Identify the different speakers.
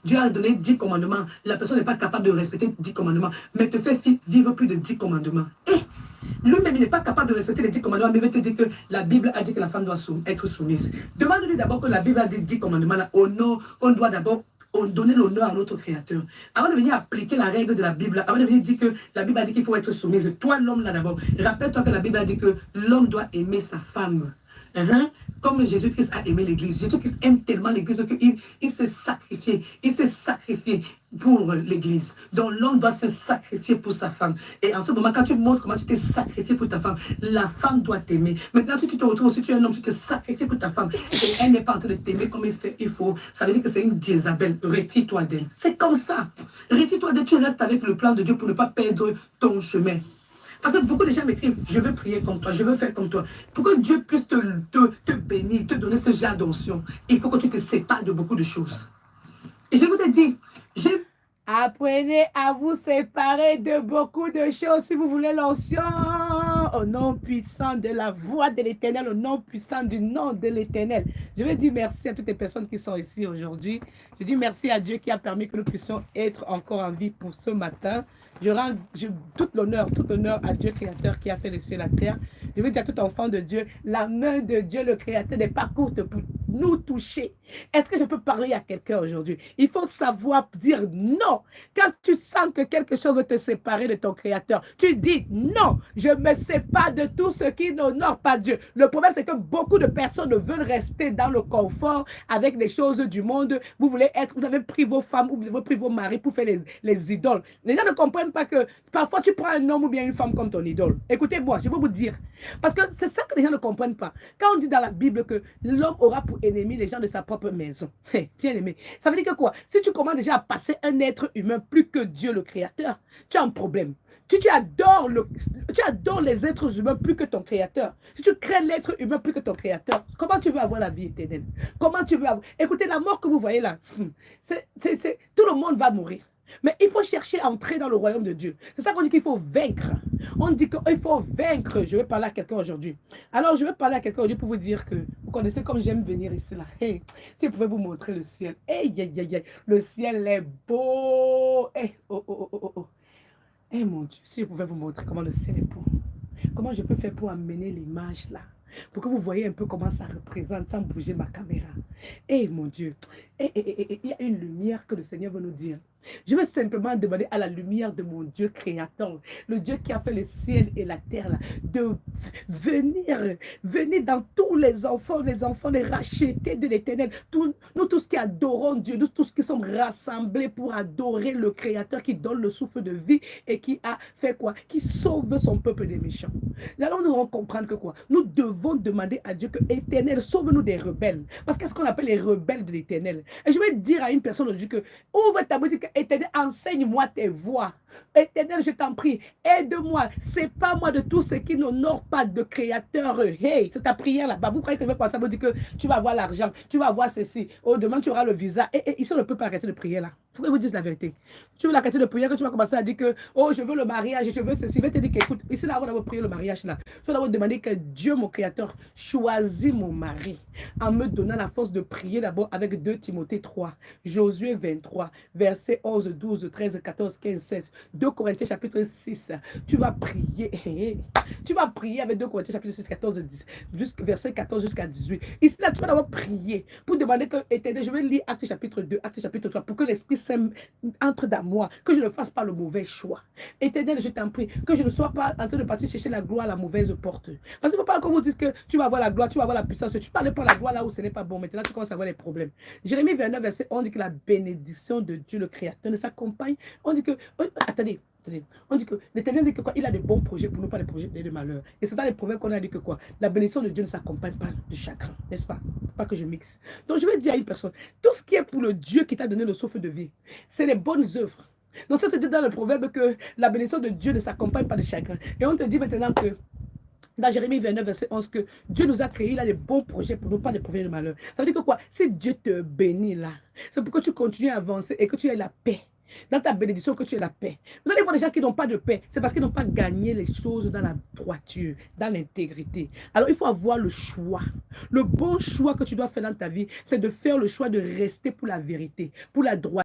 Speaker 1: Dieu a donné 10 commandements. La personne n'est pas capable de respecter 10 commandements, mais te fait vivre plus de 10 commandements. Et lui-même, il n'est pas capable de respecter les 10 commandements, mais il veut te dire que la Bible a dit que la femme doit être soumise. Demande-lui d'abord que la Bible a dit 10 commandements, là, on doit d'abord donner l'honneur à notre Créateur. Avant de venir appliquer la règle de la Bible, avant de venir dire que la Bible a dit qu'il faut être soumise, toi l'homme là d'abord, rappelle-toi que la Bible a dit que l'homme doit aimer sa femme. Comme Jésus-Christ a aimé l'Église. Jésus-Christ aime tellement l'Église qu'il s'est sacrifié. Il s'est sacrifié pour l'Église. Donc l'homme doit se sacrifier pour sa femme. Et en ce moment, quand tu montres comment tu t'es sacrifié pour ta femme, la femme doit t'aimer. Maintenant, si tu te retrouves, si tu es un homme, tu te sacrifies pour ta femme, et elle n'est pas en train de t'aimer comme il faut, ça veut dire que c'est une Jézabel. Retire-toi d'elle. C'est comme ça. Retire-toi d'elle, tu restes avec le plan de Dieu pour ne pas perdre ton chemin. Parce que beaucoup de gens m'écrivent, je veux prier comme toi, je veux faire comme toi. Pour que Dieu puisse te bénir, te donner ce genre d'onction, il faut que tu te sépares de beaucoup de choses. Et je vous ai dit,
Speaker 2: apprenez à vous séparer de beaucoup de choses si vous voulez l'onction. Au nom puissant de la voix de l'Éternel, au nom puissant du nom de l'Éternel. Je veux dire merci à toutes les personnes qui sont ici aujourd'hui. Je dis merci à Dieu qui a permis que nous puissions être encore en vie pour ce matin. Je rends tout l'honneur à Dieu créateur qui a fait les cieux et la terre. Je veux dire à tout enfant de Dieu, la main de Dieu le créateur n'est pas courte pour nous toucher. Est-ce que je peux parler à quelqu'un aujourd'hui? Il faut savoir dire non. Quand tu sens que quelque chose veut te séparer de ton créateur, tu dis non, je me sépare de tout ce qui n'honore pas Dieu. Le problème, c'est que beaucoup de personnes veulent rester dans le confort avec les choses du monde. Vous avez pris vos femmes ou vous avez pris vos maris pour faire les idoles. Les gens ne comprennent pas que parfois tu prends un homme ou bien une femme comme ton idole. Écoutez-moi, je vais vous dire. Parce que c'est ça que les gens ne comprennent pas. Quand on dit dans la Bible que l'homme aura pour ennemi les gens de sa propre maison. Bien aimé. Ça veut dire que quoi? Si tu commences déjà à passer un être humain plus que Dieu le créateur, tu as un problème. Tu adores les êtres humains plus que ton créateur. Si tu crées l'être humain plus que ton créateur, comment tu veux avoir la vie éternelle? Comment tu veux avoir... Écoutez, la mort que vous voyez là, tout le monde va mourir. Mais il faut chercher à entrer dans le royaume de Dieu. C'est ça qu'on dit qu'il faut vaincre. On dit qu'il faut vaincre. Je vais parler à quelqu'un aujourd'hui. Alors, je vais parler à quelqu'un aujourd'hui pour vous dire que vous connaissez comme j'aime venir ici là. Hey, si je pouvais vous montrer le ciel. Hey, hey, hey, hey. Le ciel est beau. Hey, oh, oh, oh, oh, oh. Hey, mon Dieu, si je pouvais vous montrer comment le ciel est beau. Comment je peux faire pour amener l'image là? Pour que vous voyez un peu comment ça représente sans bouger ma caméra. Eh mon Dieu, il y a une lumière que le Seigneur veut nous dire. Je veux simplement demander à la lumière de mon Dieu créateur, le Dieu qui a fait le ciel et la terre, là, de venir dans tous les enfants, les rachetés de l'Éternel. Nous tous qui adorons Dieu, nous tous qui sommes rassemblés pour adorer le Créateur qui donne le souffle de vie et qui a fait quoi? Qui sauve son peuple des méchants. Alors nous devons comprendre que quoi? Nous devons demander à Dieu que Éternel, sauve-nous des rebelles. Parce qu'est-ce qu'on appelle les rebelles de l'Éternel? Et je vais dire à une personne aujourd'hui que ouvre ta bouche, Éternel, enseigne-moi tes voies. Éternel, je t'en prie, aide-moi, sépare-moi de tout ce qui n'honore pas de créateur. Hey, c'est ta prière là-bas. Vous croyez que je vais penser à vous dire que tu vas avoir l'argent, tu vas avoir ceci. Oh, demain tu auras le visa. Et ici, on ne peut pas arrêter de prier là. Il faut que vous dise la vérité. Tu veux arrêter de prier, que tu vas commencer à dire que, oh, je veux le mariage, je veux ceci. Je vais te dire qu'écoute, ici là, on va prier le mariage là. Je vais d'abord demander que Dieu, mon créateur, choisit mon mari en me donnant la force de prier d'abord avec 2 Timothée 3, Josué 23, versets 11, 12, 13, 14, 15, 16, 2 Corinthiens chapitre 6. Tu vas prier. Tu vas prier avec 2 Corinthiens chapitre 6, 14, 10, verset 14 jusqu'à 18. Ici là, tu vas d'abord prier pour demander que, éternel, je vais lire Acte chapitre 2, Acte chapitre 3, pour que l'Esprit Saint entre dans moi, que je ne fasse pas le mauvais choix. Éternel, je t'en prie, que je ne sois pas en train de partir chercher la gloire à la mauvaise porte. Parce qu'il ne faut pas qu'on vous dise que tu vas avoir la gloire, tu vas avoir la puissance. Tu parles pas la gloire là où ce n'est pas bon. Maintenant, tu commences à avoir les problèmes. Jérémie 29, verset 11 dit que la bénédiction de Dieu, le Créateur, ne s'accompagne. On dit que, attendez, on dit que l'Éternel dit que quoi? Il a des bons projets pour nous, pas des projets de malheur. Et c'est dans les proverbes qu'on a dit que quoi? La bénédiction de Dieu ne s'accompagne pas de chagrin, n'est-ce pas? Pas que je mixe. Donc je vais dire à une personne, tout ce qui est pour le Dieu qui t'a donné le souffle de vie, c'est les bonnes œuvres. Donc ça te dit dans le proverbe que la bénédiction de Dieu ne s'accompagne pas de chagrin. Et on te dit maintenant que dans Jérémie 29, verset 11, que Dieu nous a créé, il a des bons projets pour nous, pas des projets de malheur. Ça veut dire que quoi? Si Dieu te bénit là, c'est pour que tu continues à avancer et que tu aies la paix. Dans ta bénédiction, que tu aies la paix. Vous allez voir des gens qui n'ont pas de paix. C'est parce qu'ils n'ont pas gagné les choses dans la droiture, dans l'intégrité. Alors, il faut avoir le choix. Le bon choix que tu dois faire dans ta vie, c'est de faire le choix de rester pour la vérité, pour la droiture.